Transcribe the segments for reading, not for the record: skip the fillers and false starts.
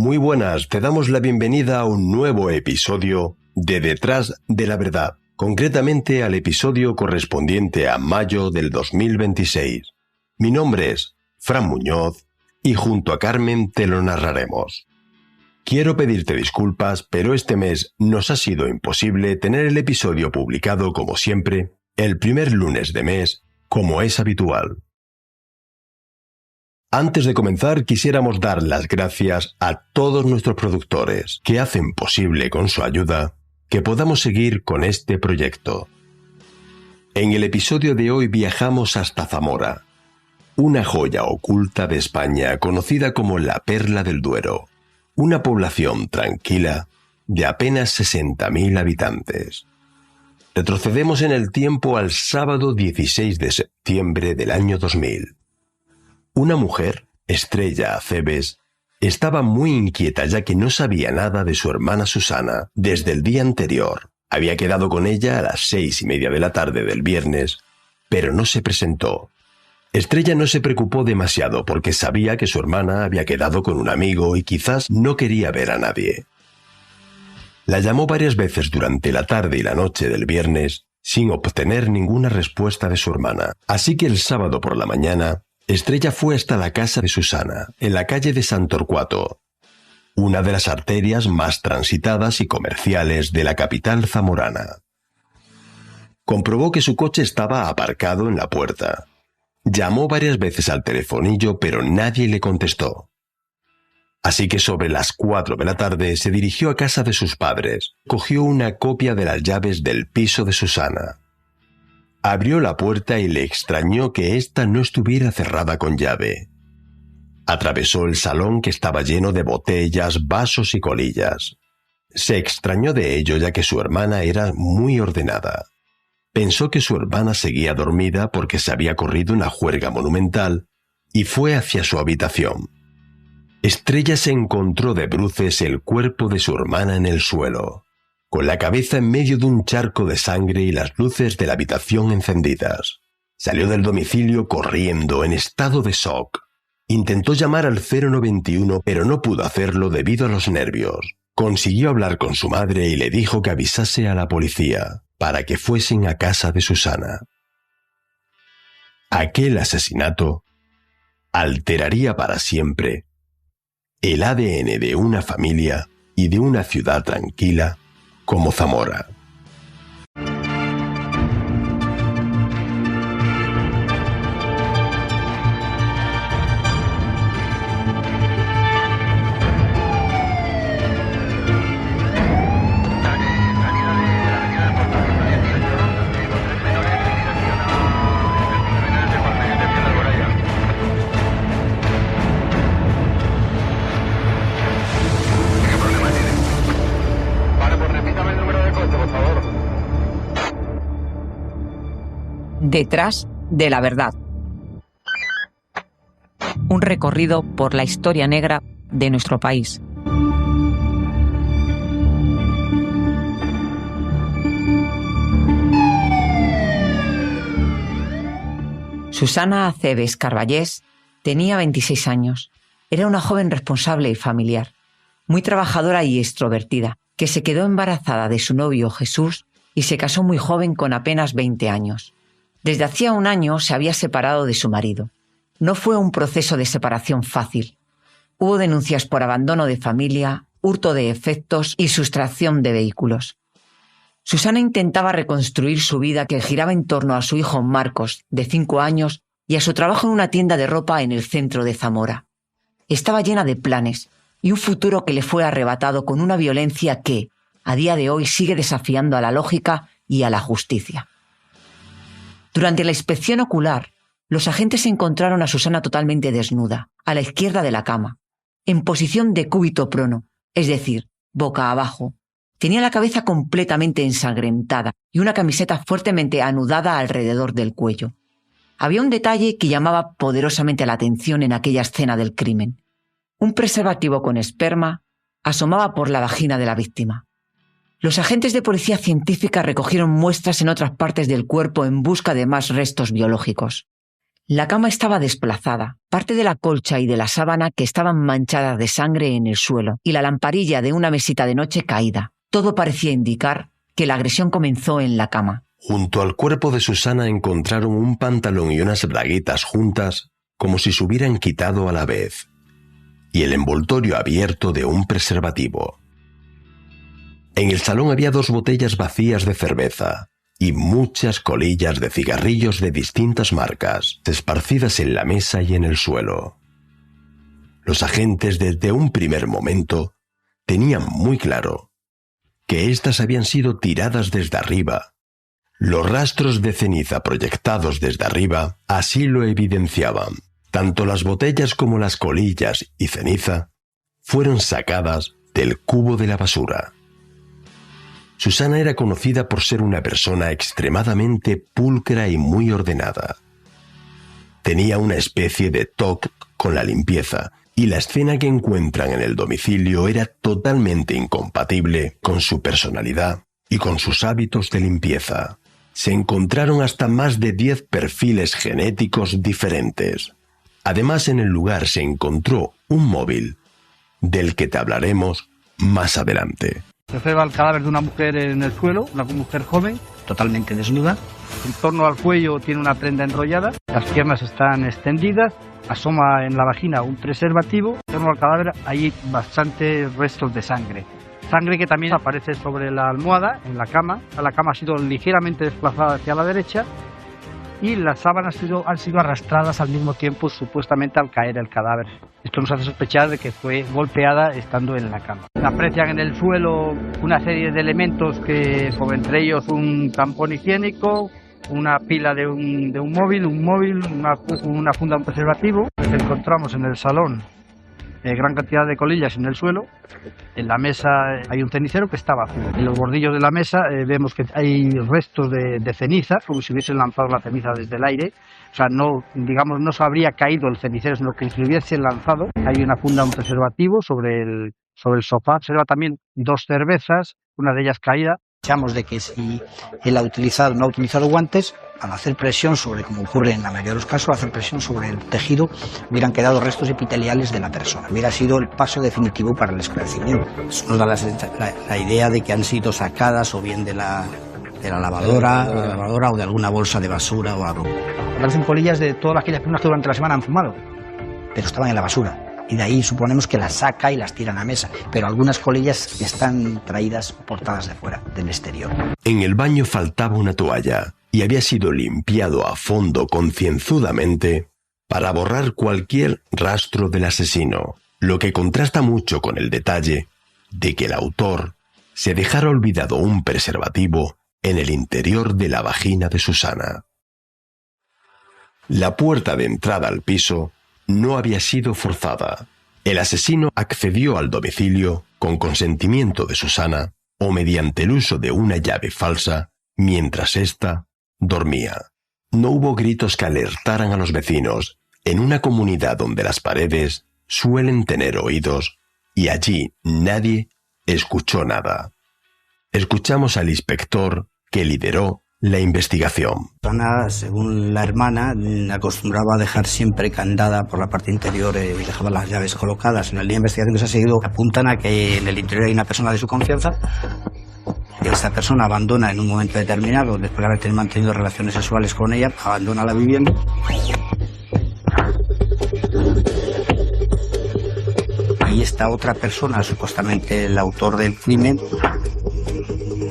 Muy buenas, te damos la bienvenida a un nuevo episodio de Detrás de la Verdad, concretamente al episodio correspondiente a mayo del 2026. Mi nombre es Fran Muñoz y junto a Carmen te lo narraremos. Quiero pedirte disculpas, pero este mes nos ha sido imposible tener el episodio publicado como siempre, el primer lunes de mes, como es habitual. Antes de comenzar, quisiéramos dar las gracias a todos nuestros productores que hacen posible con su ayuda que podamos seguir con este proyecto. En el episodio de hoy viajamos hasta Zamora, una joya oculta de España conocida como la Perla del Duero, una población tranquila de apenas 60.000 habitantes. Retrocedemos en el tiempo al sábado 16 de septiembre del año 2000. Una mujer, Estrella Aceves, estaba muy inquieta ya que no sabía nada de su hermana Susana desde el día anterior. Había quedado con ella a las 6:30 de la tarde del viernes, pero no se presentó. Estrella no se preocupó demasiado porque sabía que su hermana había quedado con un amigo y quizás no quería ver a nadie. La llamó varias veces durante la tarde y la noche del viernes sin obtener ninguna respuesta de su hermana, así que el sábado por la mañana Estrella fue hasta la casa de Susana, en la calle de Sant Torquato, una de las arterias más transitadas y comerciales de la capital zamorana. Comprobó que su coche estaba aparcado en la puerta. Llamó varias veces al telefonillo, pero nadie le contestó. Así que sobre las 4 de la tarde se dirigió a casa de sus padres, cogió una copia de las llaves del piso de Susana. Abrió la puerta y le extrañó que ésta no estuviera cerrada con llave. Atravesó el salón que estaba lleno de botellas, vasos y colillas. Se extrañó de ello ya que su hermana era muy ordenada. Pensó que su hermana seguía dormida porque se había corrido una juerga monumental y fue hacia su habitación. Estrella se encontró de bruces el cuerpo de su hermana en el suelo, con la cabeza en medio de un charco de sangre y las luces de la habitación encendidas. Salió del domicilio corriendo en estado de shock. Intentó llamar al 091 pero no pudo hacerlo debido a los nervios. Consiguió hablar con su madre y le dijo que avisase a la policía para que fuesen a casa de Susana. Aquel asesinato alteraría para siempre el ADN de una familia y de una ciudad tranquila como Zamora. Detrás de la verdad. Un recorrido por la historia negra de nuestro país. Susana Aceves Carballés tenía 26 años. Era una joven responsable y familiar, muy trabajadora y extrovertida, que se quedó embarazada de su novio Jesús y se casó muy joven con apenas 20 años. Desde hacía un año se había separado de su marido. No fue un proceso de separación fácil. Hubo denuncias por abandono de familia, hurto de efectos y sustracción de vehículos. Susana intentaba reconstruir su vida que giraba en torno a su hijo Marcos, de 5 años, y a su trabajo en una tienda de ropa en el centro de Zamora. Estaba llena de planes y un futuro que le fue arrebatado con una violencia que, a día de hoy, sigue desafiando a la lógica y a la justicia. Durante la inspección ocular, los agentes encontraron a Susana totalmente desnuda, a la izquierda de la cama, en posición de cúbito prono, es decir, boca abajo. Tenía la cabeza completamente ensangrentada y una camiseta fuertemente anudada alrededor del cuello. Había un detalle que llamaba poderosamente la atención en aquella escena del crimen. Un preservativo con esperma asomaba por la vagina de la víctima. Los agentes de policía científica recogieron muestras en otras partes del cuerpo en busca de más restos biológicos. La cama estaba desplazada, parte de la colcha y de la sábana que estaban manchadas de sangre en el suelo y la lamparilla de una mesita de noche caída. Todo parecía indicar que la agresión comenzó en la cama. Junto al cuerpo de Susana encontraron un pantalón y unas braguitas juntas como si se hubieran quitado a la vez, y el envoltorio abierto de un preservativo. En el salón había 2 botellas vacías de cerveza y muchas colillas de cigarrillos de distintas marcas, esparcidas en la mesa y en el suelo. Los agentes desde un primer momento tenían muy claro que éstas habían sido tiradas desde arriba. Los rastros de ceniza proyectados desde arriba así lo evidenciaban. Tanto las botellas como las colillas y ceniza fueron sacadas del cubo de la basura. Susana era conocida por ser una persona extremadamente pulcra y muy ordenada. Tenía una especie de toque con la limpieza, y la escena que encuentran en el domicilio era totalmente incompatible con su personalidad y con sus hábitos de limpieza. Se encontraron hasta más de 10 perfiles genéticos diferentes. Además, en el lugar se encontró un móvil, del que te hablaremos más adelante. Se observa el cadáver de una mujer en el suelo, una mujer joven, totalmente desnuda. En torno al cuello tiene una prenda enrollada, las piernas están extendidas, asoma en la vagina un preservativo. En torno al cadáver hay bastantes restos de sangre. Sangre que también aparece sobre la almohada, en la cama. La cama ha sido ligeramente desplazada hacia la derecha y las sábanas han sido arrastradas al mismo tiempo, supuestamente al caer el cadáver. Esto nos hace sospechar de que fue golpeada estando en la cama. Aprecian en el suelo una serie de elementos como entre ellos un tampón higiénico, una pila de un móvil, una funda de un preservativo. Encontramos en el salón gran cantidad de colillas en el suelo. En la mesa hay un cenicero que está vacío. En los bordillos de la mesa vemos que hay restos de ceniza, como si hubiesen lanzado la ceniza desde el aire. O sea, no se habría caído el cenicero, sino que se hubiese lanzado. Hay una funda, un preservativo sobre el sofá. Observa también 2 cervezas, una de ellas caída. Sospechamos de que si él no ha utilizado guantes, al hacer presión sobre, como ocurre en la mayoría de los casos, al hacer presión sobre el tejido, hubieran quedado restos epiteliales de la persona. Hubiera sido el paso definitivo para el esclarecimiento. Eso nos da la idea de que han sido sacadas o bien de la lavadora o de alguna bolsa de basura o algo. Aparecen colillas de todas aquellas personas que durante la semana han fumado, pero estaban en la basura. Y de ahí suponemos que las saca y las tira a la mesa, pero algunas colillas están traídas portadas de fuera, del exterior. En el baño faltaba una toalla y había sido limpiado a fondo concienzudamente para borrar cualquier rastro del asesino, lo que contrasta mucho con el detalle de que el autor se dejara olvidado un preservativo en el interior de la vagina de Susana. La puerta de entrada al piso no había sido forzada. El asesino accedió al domicilio con consentimiento de Susana o mediante el uso de una llave falsa mientras ésta dormía. No hubo gritos que alertaran a los vecinos en una comunidad donde las paredes suelen tener oídos y allí nadie escuchó nada. Escuchamos al inspector que lideró la investigación. Susana, según la hermana, acostumbraba a dejar siempre candada por la parte interior y dejaba las llaves colocadas. En la línea de investigación que se ha seguido apuntan a que en el interior hay una persona de su confianza. Que esta persona abandona en un momento determinado, después de haber mantenido relaciones sexuales con ella, abandona la vivienda. Y esta otra persona, supuestamente el autor del crimen,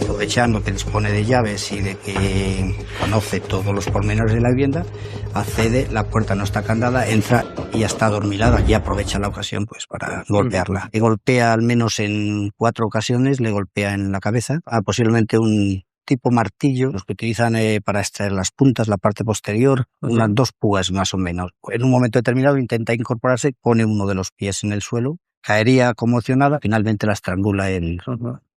aprovechando que dispone de llaves y de que conoce todos los pormenores de la vivienda, accede, la puerta no está candada, entra y ya está adormilada y aprovecha la ocasión pues para golpearla. Le golpea al menos en 4 ocasiones, le golpea en la cabeza, posiblemente un tipo martillo, los que utilizan para extraer las puntas, la parte posterior, unas 2 púas más o menos. En un momento determinado intenta incorporarse, pone uno de los pies en el suelo, caería conmocionada, finalmente la estrangula el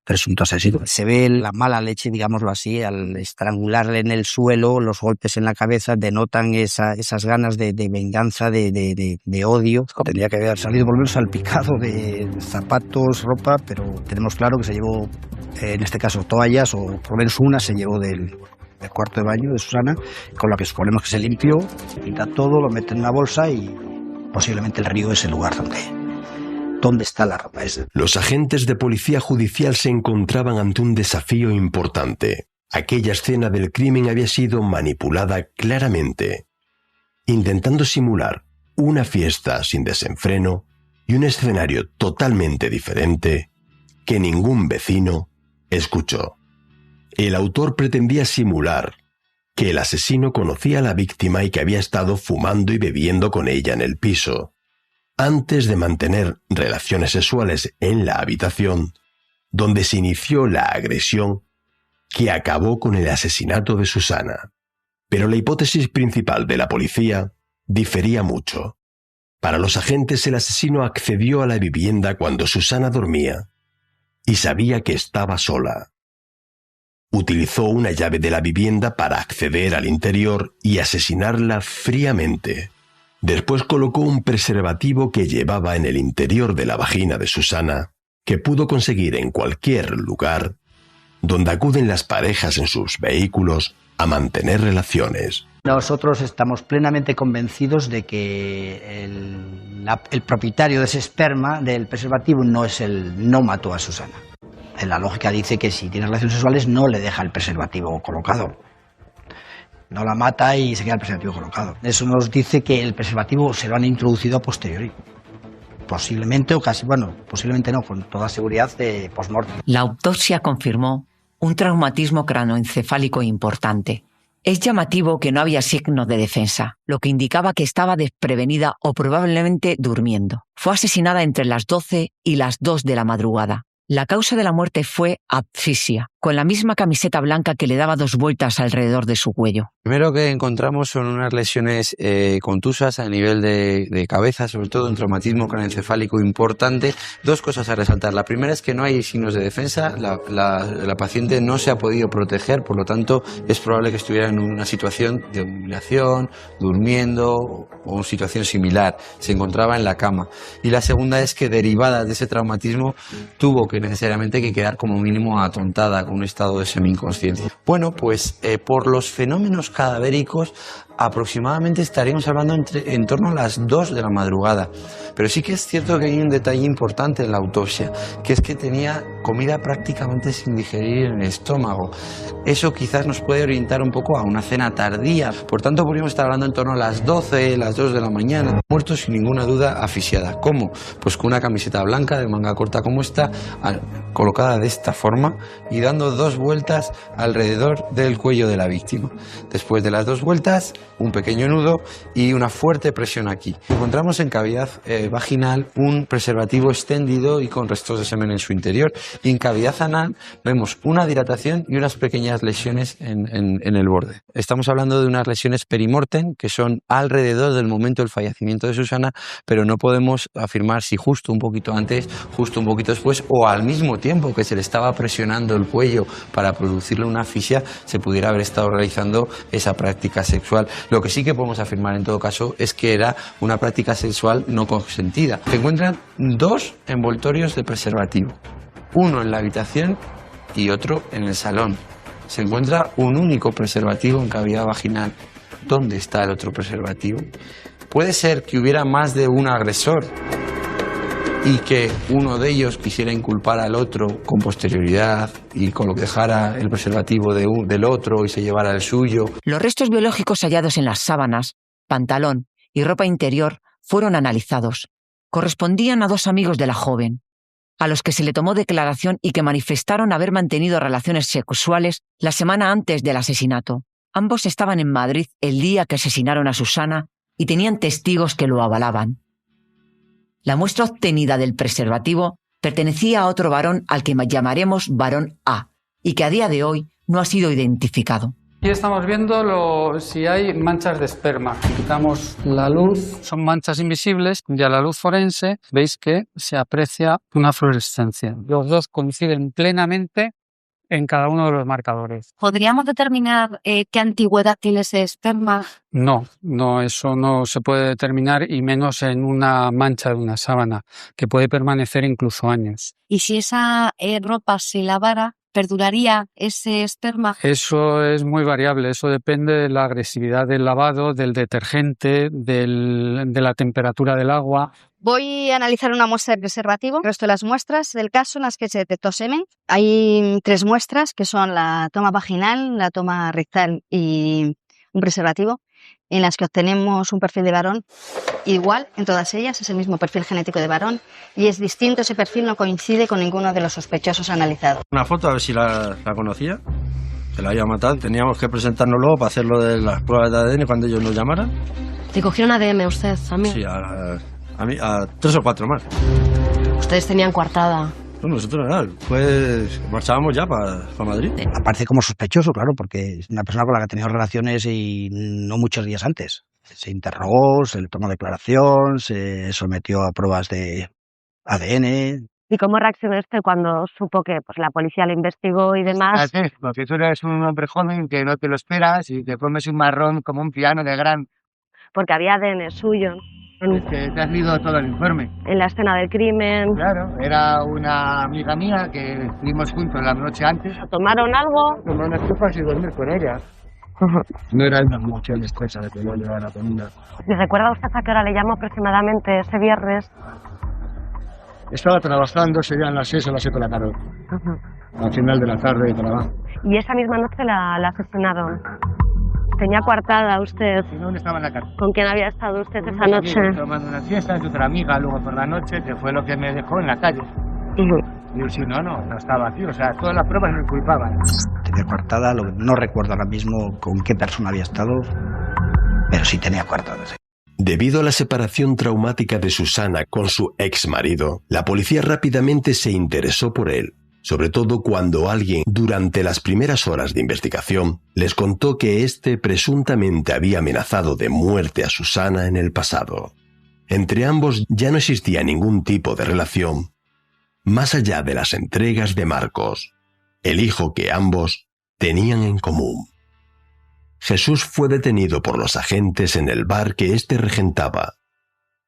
presunto asesino. Se ve la mala leche, digámoslo así, al estrangularle en el suelo, los golpes en la cabeza denotan esas ganas de venganza, de odio. Tendría que haber salido por lo menos salpicado de zapatos, ropa, pero tenemos claro que se llevó, en este caso, toallas, o por lo menos una se llevó del del cuarto de baño de Susana, con lo que suponemos que se limpió, quita todo, lo mete en una bolsa y posiblemente el río es el lugar donde está la ropa esa. Los agentes de policía judicial se encontraban ante un desafío importante. Aquella escena del crimen había sido manipulada claramente, intentando simular una fiesta sin desenfreno y un escenario totalmente diferente que ningún vecino escuchó. El autor pretendía simular que el asesino conocía a la víctima y que había estado fumando y bebiendo con ella en el piso, antes de mantener relaciones sexuales en la habitación, donde se inició la agresión que acabó con el asesinato de Susana. Pero la hipótesis principal de la policía difería mucho. Para los agentes, el asesino accedió a la vivienda cuando Susana dormía y sabía que estaba sola. Utilizó una llave de la vivienda para acceder al interior y asesinarla fríamente. Después colocó un preservativo que llevaba en el interior de la vagina de Susana, que pudo conseguir en cualquier lugar donde acuden las parejas en sus vehículos a mantener relaciones. Nosotros estamos plenamente convencidos de que el propietario de ese esperma, del preservativo, no mató a Susana. En la lógica dice que si tiene relaciones sexuales no le deja el preservativo colocado. No la mata y se queda el preservativo colocado. Eso nos dice que el preservativo se lo han introducido a posteriori. Posiblemente o casi, posiblemente no, con toda seguridad de post-mortem. La autopsia confirmó un traumatismo cranoencefálico importante. Es llamativo que no había signos de defensa, lo que indicaba que estaba desprevenida o probablemente durmiendo. Fue asesinada entre las 12 y las 2 de la madrugada. La causa de la muerte fue asfixia, con la misma camiseta blanca que le daba 2 vueltas alrededor de su cuello. Lo primero que encontramos son unas lesiones contusas a nivel de cabeza, sobre todo un traumatismo craneoencefálico importante. 2 cosas a resaltar. La primera es que no hay signos de defensa, la paciente no se ha podido proteger, por lo tanto es probable que estuviera en una situación de humillación, durmiendo o una situación similar. Se encontraba en la cama. Y la segunda es que derivada de ese traumatismo tuvo que necesariamente que quedar como mínimo atontada, con un estado de semi-inconsciencia. Bueno, pues por los fenómenos cadavéricos aproximadamente estaríamos hablando en torno a las 2 de la madrugada. Pero sí que es cierto que hay un detalle importante en la autopsia, que es que tenía comida prácticamente sin digerir en el estómago. Eso quizás nos puede orientar un poco a una cena tardía. Por tanto, podríamos estar hablando en torno a las 12, las 2 de la mañana. Muerto sin ninguna duda asfixiada. ¿Cómo? Pues con una camiseta blanca de manga corta como esta, colocada de esta forma y dando 2 vueltas alrededor del cuello de la víctima. Después de las 2 vueltas, un pequeño nudo y una fuerte presión aquí. Encontramos en cavidad vaginal un preservativo extendido y con restos de semen en su interior. Y en cavidad anal vemos una dilatación y unas pequeñas lesiones en el borde. Estamos hablando de unas lesiones perimortem que son alrededor del momento del fallecimiento de Susana, pero no podemos afirmar si justo un poquito antes, justo un poquito después o al mismo tiempo que se le estaba presionando el cuello para producirle una asfixia, se pudiera haber estado realizando esa práctica sexual. Lo que sí que podemos afirmar en todo caso es que era una práctica sexual no consentida. Se encuentran 2 envoltorios de preservativo, uno en la habitación y otro en el salón. Se encuentra un único preservativo en cavidad vaginal. ¿Dónde está el otro preservativo? Puede ser que hubiera más de un agresor y que uno de ellos quisiera inculpar al otro con posterioridad y con lo que dejara el preservativo del otro y se llevara el suyo. Los restos biológicos hallados en las sábanas, pantalón y ropa interior fueron analizados. Correspondían a 2 amigos de la joven, a los que se le tomó declaración y que manifestaron haber mantenido relaciones sexuales la semana antes del asesinato. Ambos estaban en Madrid el día que asesinaron a Susana y tenían testigos que lo avalaban. La muestra obtenida del preservativo pertenecía a otro varón al que llamaremos varón A y que a día de hoy no ha sido identificado. Aquí estamos viendo si hay manchas de esperma. Quitamos la luz, son manchas invisibles y a la luz forense veis que se aprecia una fluorescencia. Los 2 coinciden plenamente en cada uno de los marcadores. ¿Podríamos determinar qué antigüedad tiene ese esperma? No, eso no se puede determinar y menos en una mancha de una sábana, que puede permanecer incluso años. Y si esa ropa se lavara, ¿Perduraría ese esperma? Eso es muy variable, eso depende de la agresividad del lavado, del detergente, de la temperatura del agua. Voy a analizar una muestra de preservativo. El resto de las muestras del caso en las que se detectó semen. Hay 3 muestras que son la toma vaginal, la toma rectal y un preservativo, en las que obtenemos un perfil de varón igual en todas ellas, es el mismo perfil genético de varón y es distinto, ese perfil no coincide con ninguno de los sospechosos analizados. Una foto a ver si la conocía, que la había matado, teníamos que presentarnos luego para hacerlo de las pruebas de ADN cuando ellos nos llamaran. ¿Te cogieron ADN usted también? Sí, a 3 o 4 más. Ustedes tenían coartada. No, nosotros nada, pues marchábamos ya para Madrid. Aparece como sospechoso, claro, porque es una persona con la que ha tenido relaciones y no muchos días antes. Se interrogó, se le tomó declaración, se sometió a pruebas de ADN. ¿Y cómo reaccionó usted cuando supo que pues, la policía lo investigó y demás? Porque tú eres un hombre joven que no te lo esperas y te comes un marrón como un piano de gran. Porque había ADN suyo. Es que te has leído todo el informe. En la escena del crimen. Claro, era una amiga mía que estuvimos juntos la noche antes. ¿Tomaron algo? Tomé unas copas y dormir con ella. No era una mucha expresa de que yo llevaba la comida. ¿Y recuerda usted a qué hora le llamó aproximadamente ese viernes? Estaba trabajando, serían las 6 o las 7 de la tarde. Al final de la tarde de trabajo. ¿Y esa misma noche la asesinaron? ¿Tenía coartada usted? ¿Dónde estaba en la casa? ¿Con quién había estado usted esa noche? Tomando una fiesta, de otra amiga, luego por la noche, que fue lo que me dejó en la calle. Y yo, si no estaba aquí, o sea, todas las pruebas me culpaban. Tenía coartada, no recuerdo ahora mismo con qué persona había estado, pero sí tenía coartada, sí. Debido a la separación traumática de Susana con su ex marido, la policía rápidamente se interesó por él, sobre todo cuando alguien, durante las primeras horas de investigación, les contó que éste presuntamente había amenazado de muerte a Susana en el pasado. Entre ambos ya no existía ningún tipo de relación, más allá de las entregas de Marcos, el hijo que ambos tenían en común. Jesús fue detenido por los agentes en el bar que éste regentaba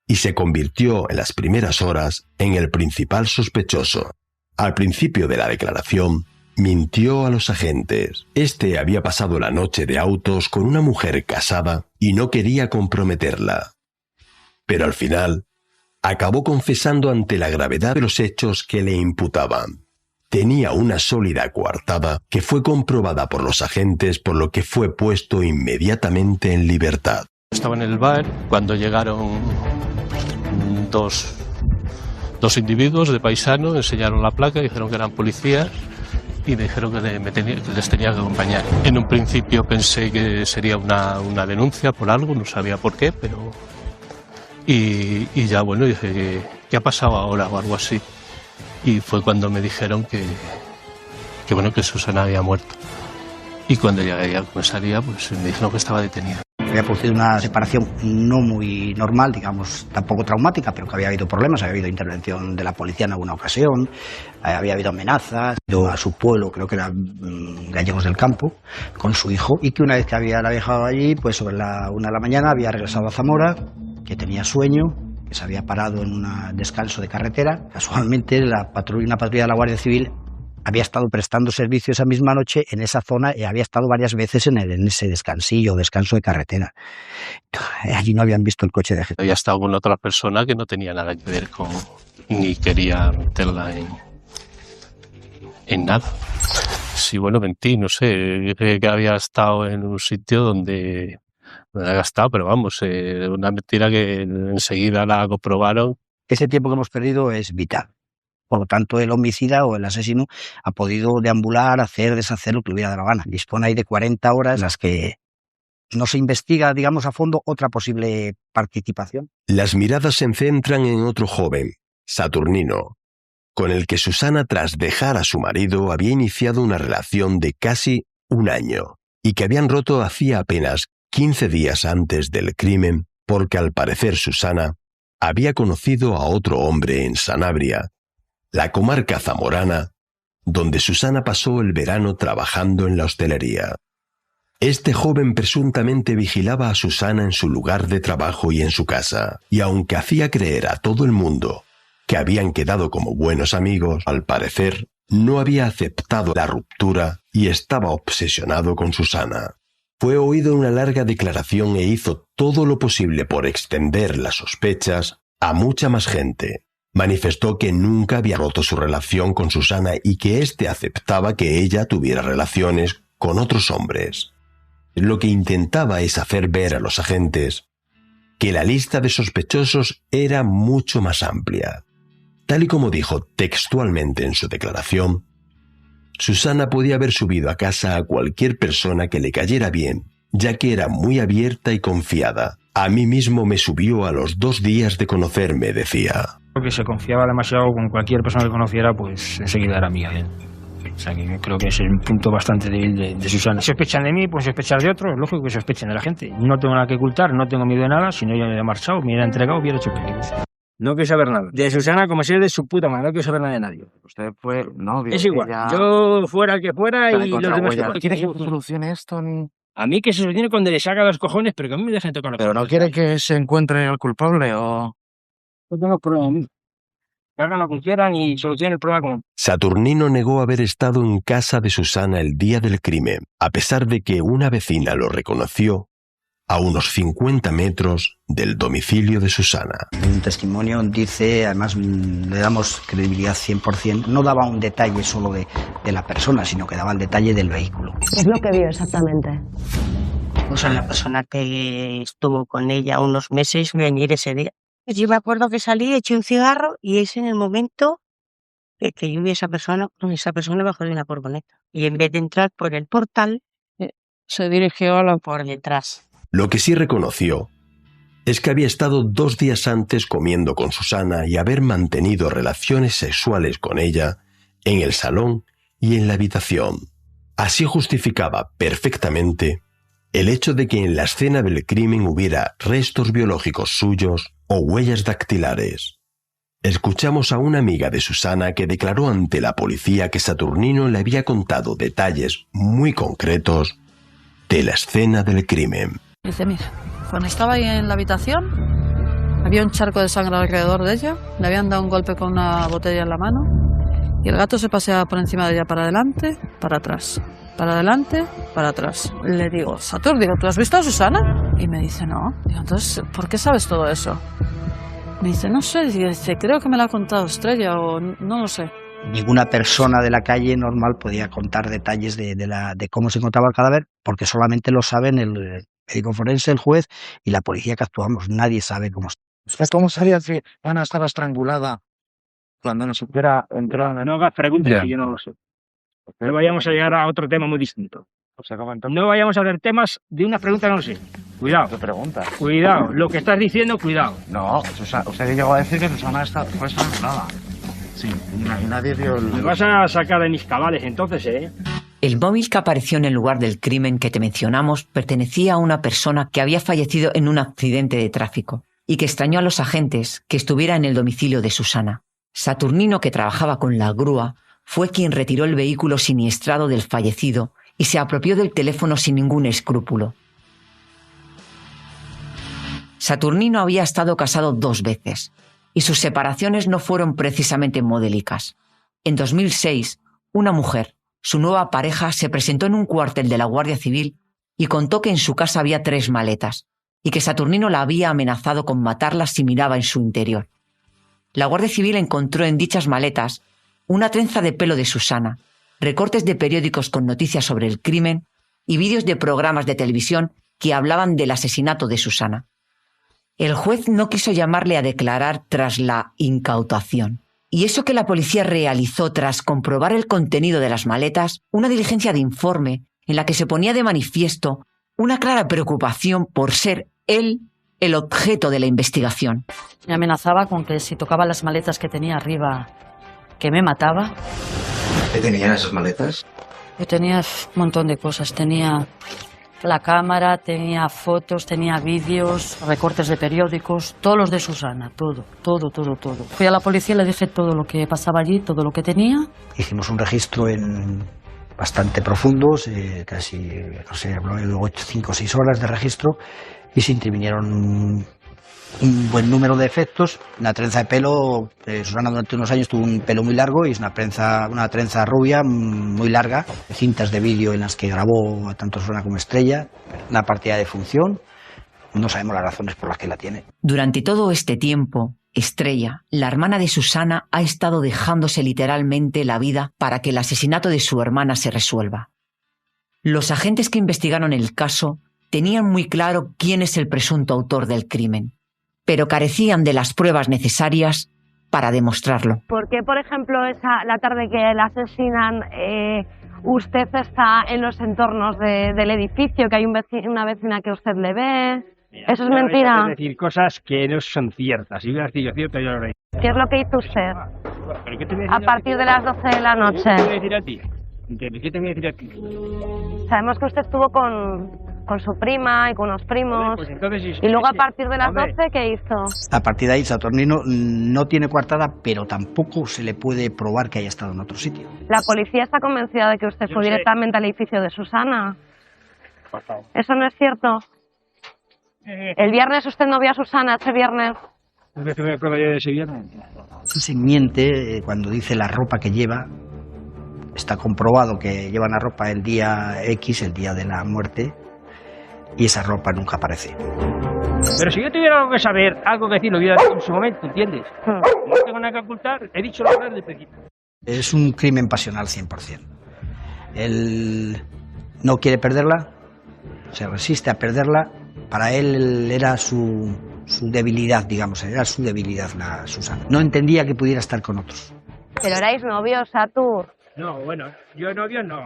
y se convirtió en las primeras horas en el principal sospechoso. Al principio de la declaración, mintió a los agentes. Este había pasado la noche de autos con una mujer casada y no quería comprometerla. Pero al final, acabó confesando ante la gravedad de los hechos que le imputaban. Tenía una sólida coartada que fue comprobada por los agentes, por lo que fue puesto inmediatamente en libertad. Estaba en el bar cuando llegaron dos individuos de paisano, enseñaron la placa, dijeron que eran policías y me dijeron que les tenía que acompañar. En un principio pensé que sería una denuncia por algo, no sabía por qué, pero... Y ya bueno, dije, ¿qué ha pasado ahora o algo así? Y fue cuando me dijeron que Susana había muerto. Y cuando llegué a la comisaría, pues me dijeron que estaba detenida. Había producido una separación no muy normal, digamos, tampoco traumática, pero que había habido problemas, había habido intervención de la policía en alguna ocasión, había habido amenazas, ido a su pueblo, creo que eran Gallegos del Campo, con su hijo, y que una vez que la había dejado allí, pues sobre la 1 de la mañana había regresado a Zamora, que tenía sueño, que se había parado en un descanso de carretera. Casualmente una patrulla de la Guardia Civil había estado prestando servicio esa misma noche en esa zona y había estado varias veces en ese descanso de carretera. Allí no habían visto el coche de Jesús. Había estado con otra persona que no tenía nada que ver con... ni quería meterla en nada. Sí, bueno, mentí, no sé. Dije que había estado en un sitio donde había estado, pero vamos, una mentira que enseguida la comprobaron. Ese tiempo que hemos perdido es vital. Por lo tanto, el homicida o el asesino ha podido deambular, hacer, deshacer lo que le hubiera dado la gana. Dispone ahí de 40 horas en las que no se investiga, digamos, a fondo otra posible participación. Las miradas se centran en otro joven, Saturnino, con el que Susana, tras dejar a su marido, había iniciado una relación de casi un año y que habían roto hacía apenas 15 días antes del crimen, porque al parecer Susana había conocido a otro hombre en Sanabria, la comarca zamorana, donde Susana pasó el verano trabajando en la hostelería. Este joven presuntamente vigilaba a Susana en su lugar de trabajo y en su casa, y aunque hacía creer a todo el mundo que habían quedado como buenos amigos, al parecer no había aceptado la ruptura y estaba obsesionado con Susana. Fue oído en una larga declaración e hizo todo lo posible por extender las sospechas a mucha más gente. Manifestó que nunca había roto su relación con Susana y que éste aceptaba que ella tuviera relaciones con otros hombres. Lo que intentaba es hacer ver a los agentes que la lista de sospechosos era mucho más amplia. Tal y como dijo textualmente en su declaración, Susana podía haber subido a casa a cualquier persona que le cayera bien, ya que era muy abierta y confiada. A mí mismo me subió a los 2 días de conocerme, decía. Porque se confiaba demasiado con cualquier persona que conociera, pues enseguida era amiga de él. O sea, que creo que es un punto bastante débil de Susana. Si sospechan de mí, pues sospechar de otro, es lógico que sospechen de la gente. No tengo nada que ocultar, no tengo miedo de nada, si no yo me hubiera marchado, me hubiera entregado, hubiera hecho peligros. No quiero saber nada. De Susana como si es de su puta madre, no quiero saber nada de nadie. Usted fue novio. Es igual, yo fuera el que fuera y los demás fuera. ¿Quiere que solucione esto? A mí que se solucione cuando le saca los cojones, pero que a mí me dejen tocar los ¿Pero no quiere que se encuentre el culpable o...? No tengo problema. Que hagan lo que quieran y solucionen el problema como... Saturnino negó haber estado en casa de Susana el día del crimen, a pesar de que una vecina lo reconoció a unos 50 metros del domicilio de Susana. Un testimonio dice, además le damos credibilidad 100%, no daba un detalle solo de la persona, sino que daba el detalle del vehículo. ¿Qué es lo que vio exactamente? Pues a la persona que estuvo con ella unos meses venir ese día. Yo me acuerdo que salí, eché un cigarro y es en el momento que yo vi a esa persona bajo de una furgoneta. Y en vez de entrar por el portal, se dirigió por detrás. Lo que sí reconoció es que había estado 2 días antes comiendo con Susana y haber mantenido relaciones sexuales con ella en el salón y en la habitación. Así justificaba perfectamente el hecho de que en la escena del crimen hubiera restos biológicos suyos o huellas dactilares. Escuchamos a una amiga de Susana que declaró ante la policía que Saturnino le había contado detalles muy concretos de la escena del crimen. Dice, mira, cuando estaba ahí en la habitación, había un charco de sangre alrededor de ella, le habían dado un golpe con una botella en la mano y el gato se paseaba por encima de ella para adelante, para atrás, para adelante, para atrás. Le digo, Satur, digo, ¿tú has visto a Susana? Y me dice, no. Digo, entonces, ¿por qué sabes todo eso? Me dice, no sé, dice, creo que me lo ha contado Estrella o no lo sé. Ninguna persona de la calle normal podía contar detalles de cómo se encontraba el cadáver, porque solamente lo saben el médico forense, el juez y la policía que actuamos. Nadie sabe cómo está. ¿Cómo sabía que Ana estaba estrangulada cuando no supiera entrar? No hagas preguntas, que yo no lo sé. No vayamos a llegar a otro tema muy distinto. No vayamos a ver temas de una pregunta que no sé. Cuidado. ¿Qué pregunta? Cuidado. Lo que estás diciendo, cuidado. No, usted llegó a decir que Susana fue estrangulada. Sí, y nadie vio el... Me vas a sacar de mis cabales entonces, ¿eh? El móvil que apareció en el lugar del crimen que te mencionamos pertenecía a una persona que había fallecido en un accidente de tráfico y que extrañó a los agentes que estuviera en el domicilio de Susana. Saturnino, que trabajaba con la grúa, fue quien retiró el vehículo siniestrado del fallecido y se apropió del teléfono sin ningún escrúpulo. Saturnino había estado casado 2 veces y sus separaciones no fueron precisamente modélicas. En 2006, una mujer, su nueva pareja, se presentó en un cuartel de la Guardia Civil y contó que en su casa había 3 maletas y que Saturnino la había amenazado con matarlas si miraba en su interior. La Guardia Civil encontró en dichas maletas una trenza de pelo de Susana, recortes de periódicos con noticias sobre el crimen y vídeos de programas de televisión que hablaban del asesinato de Susana. El juez no quiso llamarle a declarar tras la incautación. Y eso que la policía realizó tras comprobar el contenido de las maletas, una diligencia de informe en la que se ponía de manifiesto una clara preocupación por ser él el objeto de la investigación. Me amenazaba con que si tocaba las maletas que tenía arriba, que me mataba. ¿Qué tenían esas maletas? Yo tenía un montón de cosas. Tenía la cámara, tenía fotos, tenía vídeos, recortes de periódicos, todos los de Susana, todo. Fui a la policía y le dije todo lo que pasaba allí, todo lo que tenía. Hicimos un registro bastante profundo, casi, no sé, 5 o 6 horas de registro, y se intervinieron un buen número de efectos. La trenza de pelo, Susana durante unos años tuvo un pelo muy largo y es una trenza rubia muy larga, cintas de vídeo en las que grabó tanto Susana como Estrella, una partida de función, no sabemos las razones por las que la tiene. Durante todo este tiempo, Estrella, la hermana de Susana, ha estado dejándose literalmente la vida para que el asesinato de su hermana se resuelva. Los agentes que investigaron el caso tenían muy claro quién es el presunto autor del crimen, pero carecían de las pruebas necesarias para demostrarlo. ¿Por qué, por ejemplo, la tarde que la asesinan, usted está en los entornos del edificio, que hay una vecina que usted le ve? Mira, ¿eso es mentira? Es decir cosas que no son ciertas. Si hubiera sido cierto, yo lo habría dicho. ¿Qué es lo que hizo usted ¿Pero qué te voy a decir a partir de las 12 de la noche? ¿Qué te voy a decir a ti? ¿Qué te voy a decir a ti? Sabemos que usted estuvo con su prima y con unos primos. Pues entonces, y luego a partir de las 12, ¿qué hizo? A partir de ahí, Saturnino no tiene coartada, pero tampoco se le puede probar que haya estado en otro sitio. ¿La policía está convencida de que usted fue directamente al edificio de Susana? Por favor. ¿Eso no es cierto? ¿El viernes usted no vio a Susana ese viernes? ¿Es que me prueba yo de ese viernes? Se miente cuando dice la ropa que lleva. Está comprobado que lleva una ropa el día X, el día de la muerte, y esa ropa nunca aparece. Pero si yo tuviera algo que saber, algo que decir, lo hubiera dicho en su momento, ¿entiendes? No tengo nada que ocultar, he dicho la verdad desde principio. Es un crimen pasional 100%. Él no quiere perderla, se resiste a perderla. Para él era su debilidad, digamos, era su debilidad la Susana. No entendía que pudiera estar con otros. Pero erais novios, Satur. No, bueno, yo novio no.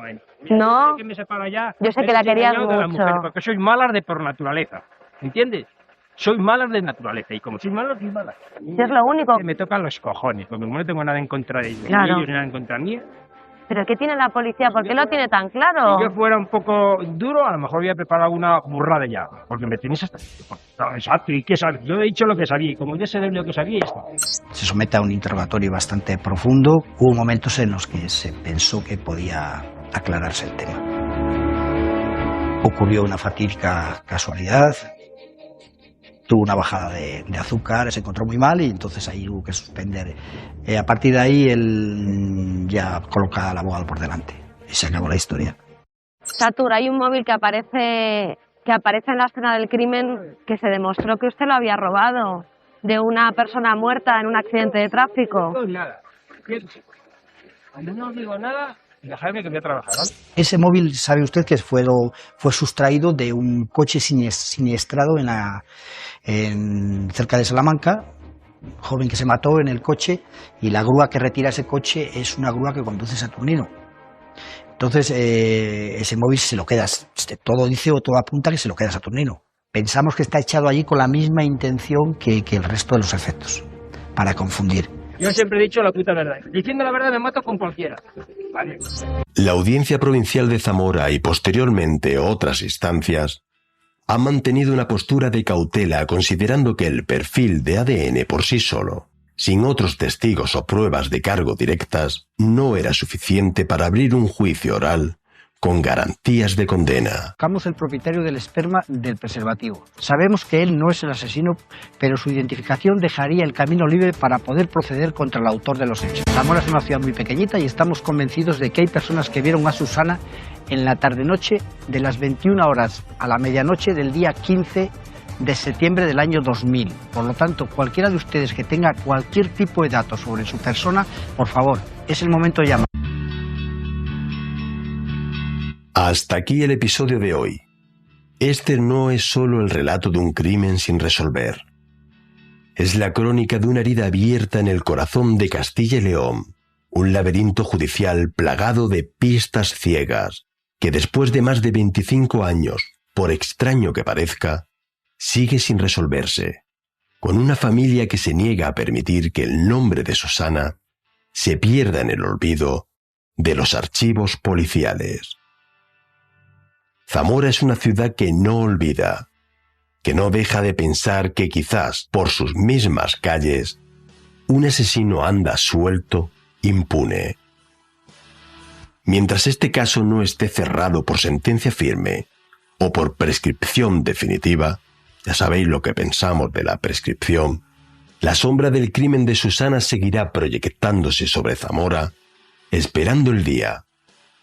No. Que me separa ya. Yo sé que la querías de la mucho. mujer, porque soy mala de por naturaleza, ¿entiendes? Soy mala de naturaleza y como soy mala, soy mala. Si es lo único. Me tocan los cojones, porque como no tengo nada en contra de ellos, Claro. ni ellos ni nada en contra mía. ¿Pero qué tiene la policía? ¿Por qué lo tiene tan claro? Si yo fuera un poco duro, a lo mejor había preparado alguna burrada ya, porque me tenéis hasta... No, exacto, ¿y qué sabes? Yo he dicho lo que sabía, y como ya sé lo que sabía, ya está. Se somete a un interrogatorio bastante profundo. Hubo momentos en los que se pensó que podía aclararse el tema. Ocurrió una fatídica casualidad. Tuvo una bajada de azúcar, se encontró muy mal y entonces ahí hubo que suspender. A partir de ahí él ya coloca al abogado por delante y se acabó la historia. Satur, hay un móvil que aparece en la escena del crimen que se demostró que usted lo había robado de una persona muerta en un accidente de tráfico. No, nada. Cuando no os digo nada, dejadme que voy a trabajar, ¿vale? Ese móvil, sabe usted que fue sustraído de un coche siniestrado cerca de Salamanca, un joven que se mató en el coche, y la grúa que retira ese coche es una grúa que conduce Saturnino. Entonces ese móvil se lo queda, todo dice o todo apunta que se lo queda Saturnino. Pensamos que está echado allí con la misma intención que el resto de los efectos, para confundir. Yo siempre he dicho la puta verdad. Diciendo la verdad me mato con cualquiera. Vale. La Audiencia Provincial de Zamora y posteriormente otras instancias han mantenido una postura de cautela considerando que el perfil de ADN por sí solo, sin otros testigos o pruebas de cargo directas, no era suficiente para abrir un juicio oral con garantías de condena. Buscamos el propietario del esperma del preservativo. Sabemos que él no es el asesino, pero su identificación dejaría el camino libre para poder proceder contra el autor de los hechos. Zamora es una ciudad muy pequeñita y estamos convencidos de que hay personas que vieron a Susana en la tarde-noche de las 21 horas a la medianoche del día 15 de septiembre del año 2000. Por lo tanto, cualquiera de ustedes que tenga cualquier tipo de datos sobre su persona, por favor, es el momento de llamar. Hasta aquí el episodio de hoy. Este no es solo el relato de un crimen sin resolver. Es la crónica de una herida abierta en el corazón de Castilla y León, un laberinto judicial plagado de pistas ciegas, que después de más de 25 años, por extraño que parezca, sigue sin resolverse, con una familia que se niega a permitir que el nombre de Susana se pierda en el olvido de los archivos policiales. Zamora es una ciudad que no olvida, que no deja de pensar que quizás por sus mismas calles un asesino anda suelto, impune. Mientras este caso no esté cerrado por sentencia firme o por prescripción definitiva, ya sabéis lo que pensamos de la prescripción, la sombra del crimen de Susana seguirá proyectándose sobre Zamora, esperando el día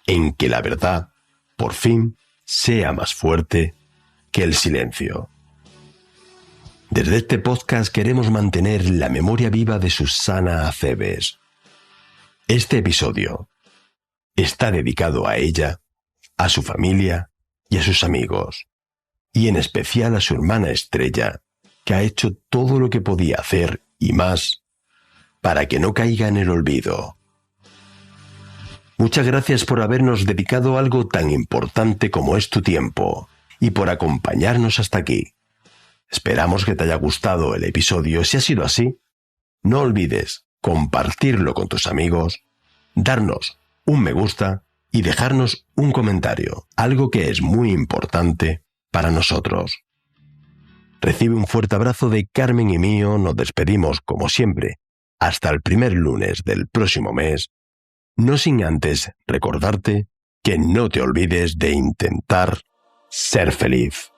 en que la verdad, por fin, sea más fuerte que el silencio. Desde este podcast queremos mantener la memoria viva de Susana Aceves. Este episodio está dedicado a ella, a su familia y a sus amigos, y en especial a su hermana Estrella, que ha hecho todo lo que podía hacer y más para que no caiga en el olvido. Muchas gracias por habernos dedicado algo tan importante como es tu tiempo y por acompañarnos hasta aquí. Esperamos que te haya gustado el episodio. Si ha sido así, no olvides compartirlo con tus amigos, darnos un me gusta y dejarnos un comentario, algo que es muy importante para nosotros. Recibe un fuerte abrazo de Carmen y mío. Nos despedimos como siempre hasta el primer lunes del próximo mes, no sin antes recordarte que no te olvides de intentar ser feliz.